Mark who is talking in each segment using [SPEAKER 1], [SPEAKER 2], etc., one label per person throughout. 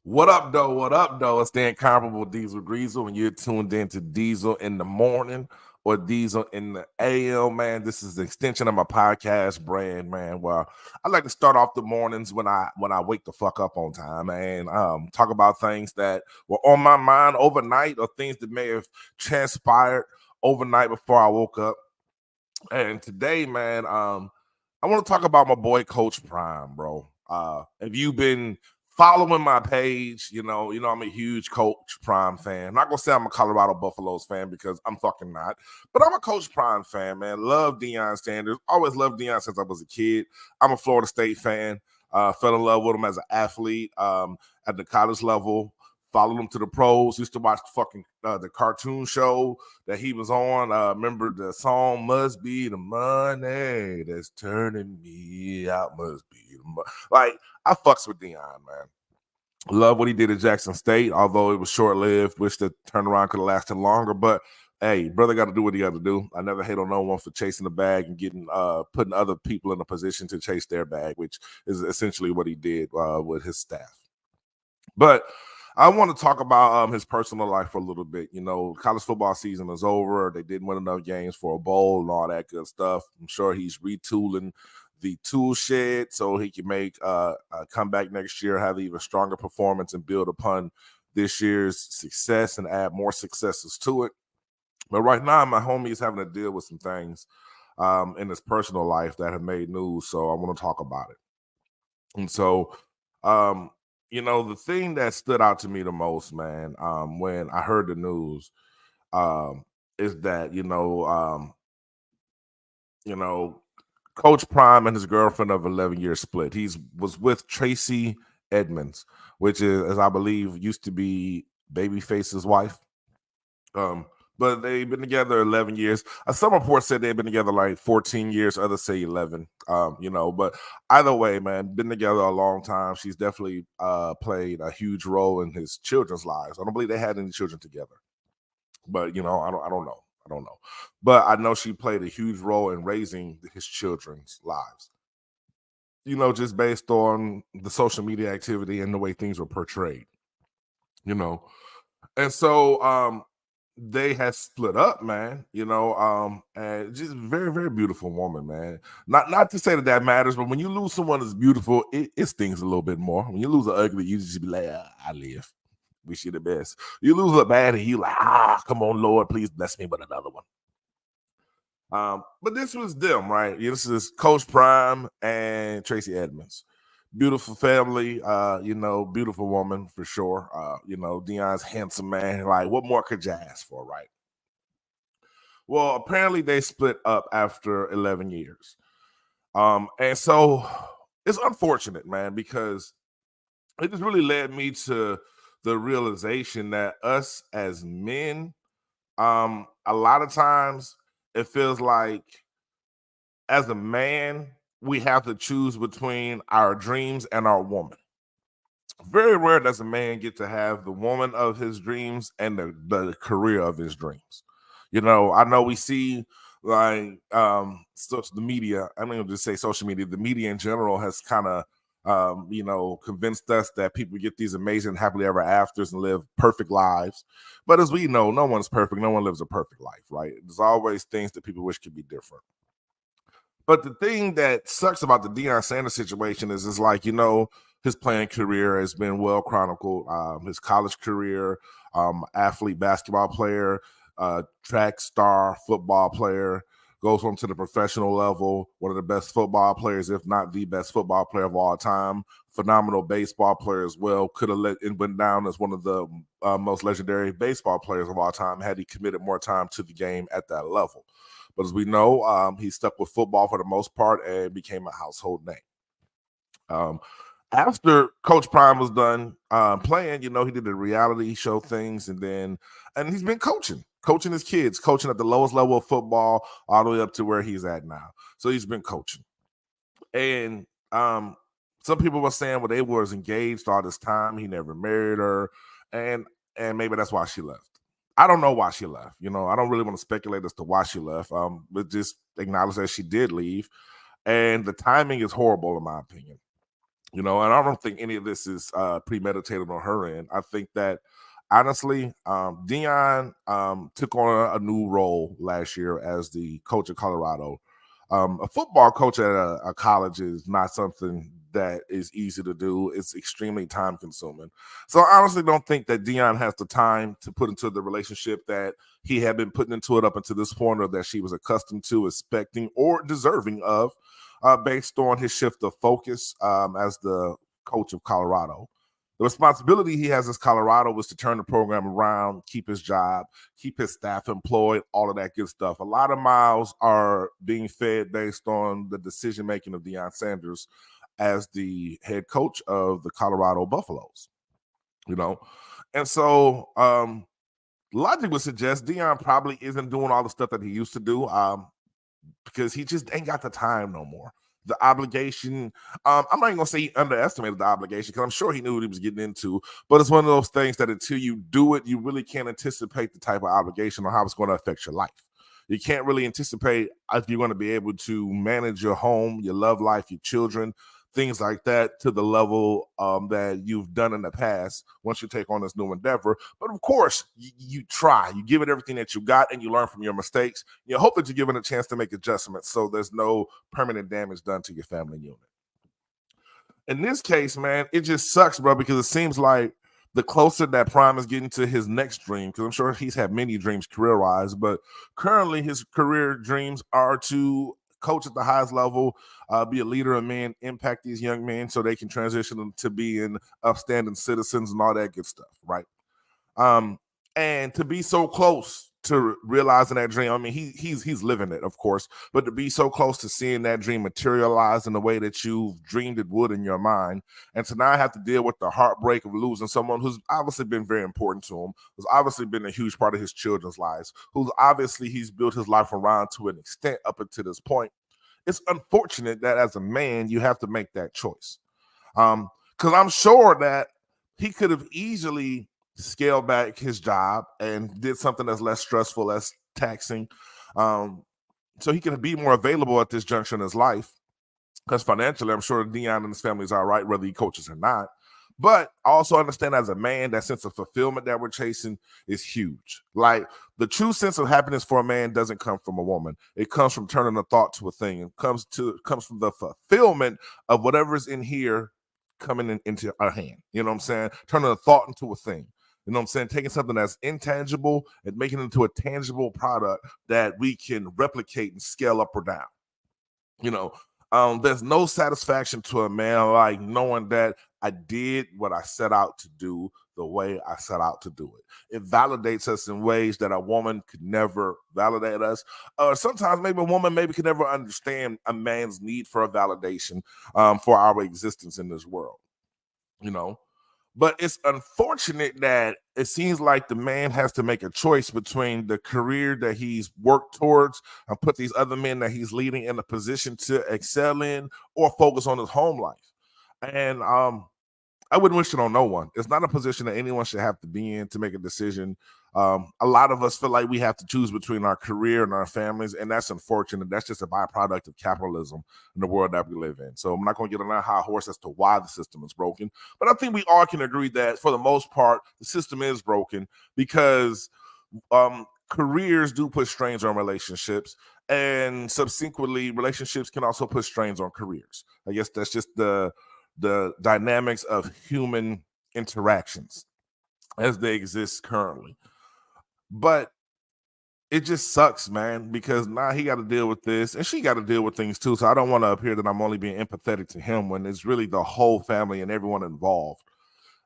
[SPEAKER 1] What up, though? What up, though? It's the incomparable Deezil when you're tuned in to Deezil in the morning or Deezil in the AM, man. This is the extension of my podcast brand, man. Well, I like to start off the mornings when I wake the fuck up on time, man. Talk about things that were on my mind overnight or things that may have transpired overnight before I woke up. And today, man, I want to talk about my boy Coach Prime, bro. If you've been following my page, I'm a huge Coach Prime fan. I'm not gonna say I'm a Colorado Buffaloes fan because I'm fucking not, but I'm a Coach Prime fan, man. Love Deion Sanders. Always loved Deion since I was a kid. I'm a Florida State fan. Fell in love with him as an athlete at the college level. Followed him to the pros. Used to watch the cartoon show that he was on. Remember the song "Must Be the Money That's Turning Me Out." Must be the money. Like, I fucks with Deion, man. Love what he did at Jackson State, although it was short lived. Wish the turnaround could have lasted longer. But hey, brother got to do what he got to do. I never hate on no one for chasing the bag and putting other people in a position to chase their bag, which is essentially what he did with his staff. But I want to talk about his personal life for a little bit. College football season is over. They didn't win enough games for a bowl and all that good stuff. I'm sure he's retooling the tool shed so he can make a comeback next year, have even stronger performance, and build upon this year's success and add more successes to it. But right now, my homie is having to deal with some things in his personal life that have made news. So I want to talk about it. And so, the thing that stood out to me the most, man, when I heard the news, is that Coach Prime and his girlfriend of 11 years split. Was with Tracy Edmonds, which is, as I believe, used to be Babyface's wife. But they've been together 11 years. Some reports said they've been together like 14 years, others say 11. But either way, man, been together a long time. She's definitely played a huge role in his children's lives. I don't believe they had any children together, but I don't know. I don't know. But I know she played a huge role in raising his children's lives. Just based on the social media activity and the way things were portrayed. And so they had split up, man, and just very, very beautiful woman, man. Not to say that matters, but when you lose someone that's beautiful, it stings a little bit more. When you lose an ugly, you just be like, I live. Wish you the best. You lose a bad, and you like, come on, Lord, please bless me with another one. But this was them, right? This is Coach Prime and Tracy Edmonds. Beautiful family, beautiful woman for sure. Deion's handsome man. Like, what more could you ask for, right? Well, apparently they split up after 11 years. And so it's unfortunate, man, because it just really led me to the realization that us as men, a lot of times it feels like as a man, we have to choose between our dreams and our woman. Very rare does a man get to have the woman of his dreams and the career of his dreams. I know we see like the media, I'm going to just say social media, the media in general has kind of convinced us that people get these amazing happily ever afters and live perfect lives. But as we know, no one's perfect. No one lives a perfect life, right? There's always things that people wish could be different. But the thing that sucks about the Deion Sanders situation is like, his playing career has been well chronicled. His college career, athlete, basketball player, track star, football player, goes on to the professional level, one of the best football players, if not the best football player of all time. Phenomenal baseball player as well. Could have went down as one of the most legendary baseball players of all time had he committed more time to the game at that level. But as we know, he stuck with football for the most part and became a household name. After Coach Prime was done playing, he did a reality show things, and he's been coaching his kids, coaching at the lowest level of football all the way up to where he's at now. So he's been coaching. And some people were saying, well, they was engaged all this time. He never married her. And maybe that's why she left. I don't know why she left. I don't really want to speculate as to why she left. But just acknowledge that she did leave. And the timing is horrible, in my opinion. And I don't think any of this is premeditated on her end. I think that honestly, Dion took on a new role last year as the coach of Colorado. A football coach at a college is not something that is easy to do. It's extremely time consuming. So I honestly don't think that Dion has the time to put into the relationship that he had been putting into it up until this point, or that she was accustomed to, expecting, or deserving of, based on his shift of focus as the coach of Colorado. The responsibility he has as Colorado was to turn the program around, keep his job, keep his staff employed, all of that good stuff. A lot of miles are being fed based on the decision making of Deion Sanders as the head coach of the Colorado Buffaloes. You know, and so logic would suggest Deion probably isn't doing all the stuff that he used to do. Because he just ain't got the time no more. The obligation, I'm not even gonna say he underestimated the obligation, because I'm sure he knew what he was getting into, but it's one of those things that until you do it, you really can't anticipate the type of obligation or how it's going to affect your life. You can't really anticipate if you're going to be able to manage your home, your love life, your children, things like that, to the level that you've done in the past once you take on this new endeavor. But of course, you try, you give it everything that you got, and you learn from your mistakes. You hope that you're given a chance to make adjustments so there's no permanent damage done to your family unit. In this case, man, it just sucks, bro, because it seems like the closer that Prime is getting to his next dream, because I'm sure he's had many dreams career-wise, but currently his career dreams are to coach at the highest level, be a leader of men, impact these young men so they can transition them to being upstanding citizens and all that good stuff, right? Um, and to be so close to realizing that dream, I mean, he's living it, of course, but to be so close to seeing that dream materialize in the way that you've dreamed it would in your mind, and to now have to deal with the heartbreak of losing someone who's obviously been very important to him, who's obviously been a huge part of his children's lives, who's obviously he's built his life around to an extent up until this point. It's unfortunate that as a man, you have to make that choice. Because I'm sure that he could have easily scaled back his job and did something that's less stressful, less taxing, so he can be more available at this juncture in his life. Because financially, I'm sure Deion and his family is all right, whether he coaches or not. But I also understand as a man, that sense of fulfillment that we're chasing is huge. Like, the true sense of happiness for a man doesn't come from a woman. It comes from turning a thought to a thing. It comes from the fulfillment of whatever's in here coming into our hand. You know what I'm saying? Turning a thought into a thing. You know what I'm saying? Taking something that's intangible and making it into a tangible product that we can replicate and scale up or down. You know, there's no satisfaction to a man like knowing that I did what I set out to do the way I set out to do it. It validates us in ways that a woman could never validate us. Sometimes maybe a woman maybe could never understand a man's need for a validation for our existence in this world. You know, but it's unfortunate that it seems like the man has to make a choice between the career that he's worked towards and put these other men that he's leading in a position to excel in, or focus on his home life. And I wouldn't wish it on no one. It's not a position that anyone should have to be in to make a decision. A lot of us feel like we have to choose between our career and our families, and that's unfortunate. That's just a byproduct of capitalism in the world that we live in. So I'm not going to get on that high horse as to why the system is broken, but I think we all can agree that for the most part, the system is broken because careers do put strains on relationships, and subsequently, relationships can also put strains on careers. I guess that's just the dynamics of human interactions as they exist currently. But it just sucks, man, because now he got to deal with this and she got to deal with things too. So I don't want to appear that I'm only being empathetic to him when it's really the whole family and everyone involved.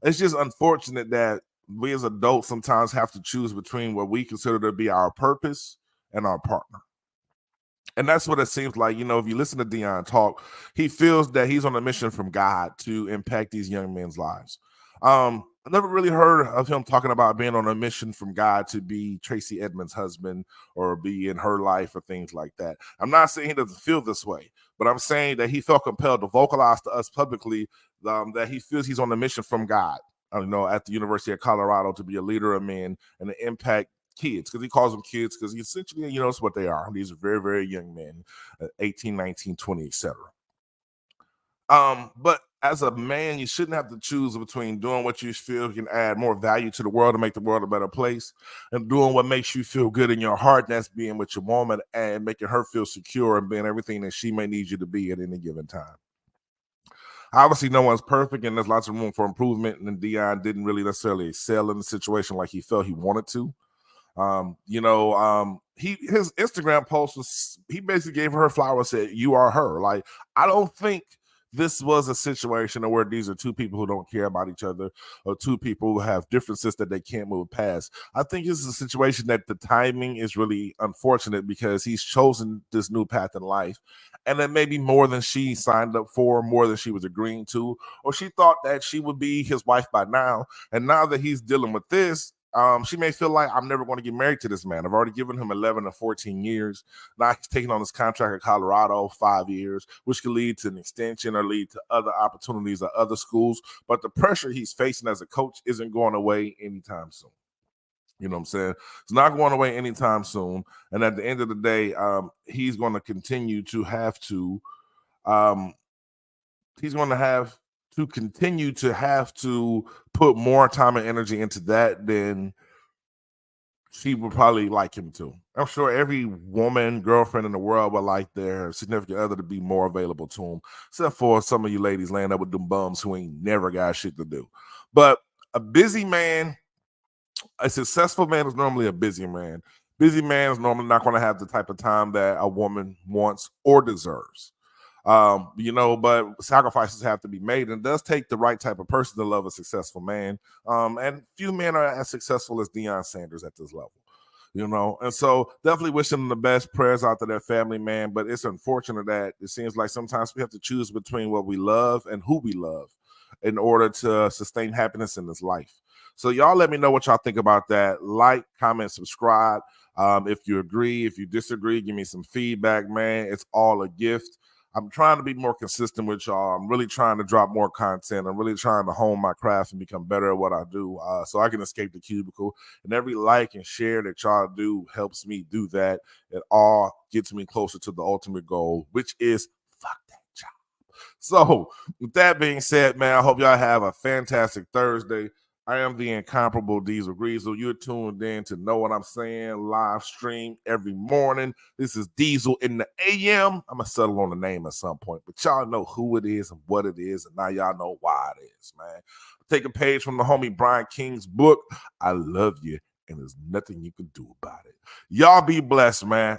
[SPEAKER 1] It's just unfortunate that we as adults sometimes have to choose between what we consider to be our purpose and our partner. And that's what it seems like. If you listen to Dion talk, he feels that he's on a mission from God to impact these young men's lives. I never really heard of him talking about being on a mission from God to be Tracy Edmonds' husband or be in her life or things like that. I'm not saying he doesn't feel this way, but I'm saying that he felt compelled to vocalize to us publicly that he feels he's on a mission from God, at the University of Colorado, to be a leader of men and to impact kids, because he calls them kids because essentially, it's what they are. These are very, very young men, 18, 19, 20, etc. But as a man, you shouldn't have to choose between doing what you feel can add more value to the world and make the world a better place, and doing what makes you feel good in your heart. And that's being with your woman and making her feel secure and being everything that she may need you to be at any given time. Obviously, no one's perfect, and there's lots of room for improvement. And Dion didn't really necessarily excel in the situation like he felt he wanted to. His Instagram post was, he basically gave her flowers, said, "You are her." Like, I don't think this was a situation where these are two people who don't care about each other, or two people who have differences that they can't move past. I think this is a situation that the timing is really unfortunate because he's chosen this new path in life. And then maybe more than she signed up for, more than she was agreeing to, or she thought that she would be his wife by now. And now that he's dealing with this, she may feel like, I'm never going to get married to this man. I've already given him 11 or 14 years. Now he's taking on this contract in Colorado, 5 years, which could lead to an extension or lead to other opportunities at other schools. But the pressure he's facing as a coach isn't going away anytime soon. You know what I'm saying? It's not going away anytime soon. And at the end of the day, he's going to continue to have to, um, he's going to have to put more time and energy into that than she would probably like him to. I'm sure every woman, girlfriend in the world would like their significant other to be more available to them, except for some of you ladies laying up with them bums who ain't never got shit to do. But a busy man, a successful man is normally a busy man. Busy man is normally not going to have the type of time that a woman wants or deserves. But sacrifices have to be made, and it does take the right type of person to love a successful man. And few men are as successful as Deion Sanders at this level. And so definitely wish them the best. Prayers out to their family, man. But it's unfortunate that it seems like sometimes we have to choose between what we love and who we love in order to sustain happiness in this life. So y'all let me know what y'all think about that. Like, comment, subscribe. If you agree, if you disagree, give me some feedback, man. It's all a gift. I'm trying to be more consistent with y'all. I'm really trying to drop more content. I'm really trying to hone my craft and become better at what I do, so I can escape the cubicle. And every like and share that y'all do helps me do that. It all gets me closer to the ultimate goal, which is fuck that job. So with that being said, man, I hope y'all have a fantastic Thursday. I am the incomparable Deezil Greasel. You're tuned in to Know What I'm Saying live stream every morning. This is Deezil in the AM. I'm going to settle on the name at some point, but y'all know who it is and what it is, and now y'all know why it is, man. Take a page from the homie Brian King's book, I Love You, and there's nothing you can do about it. Y'all be blessed, man.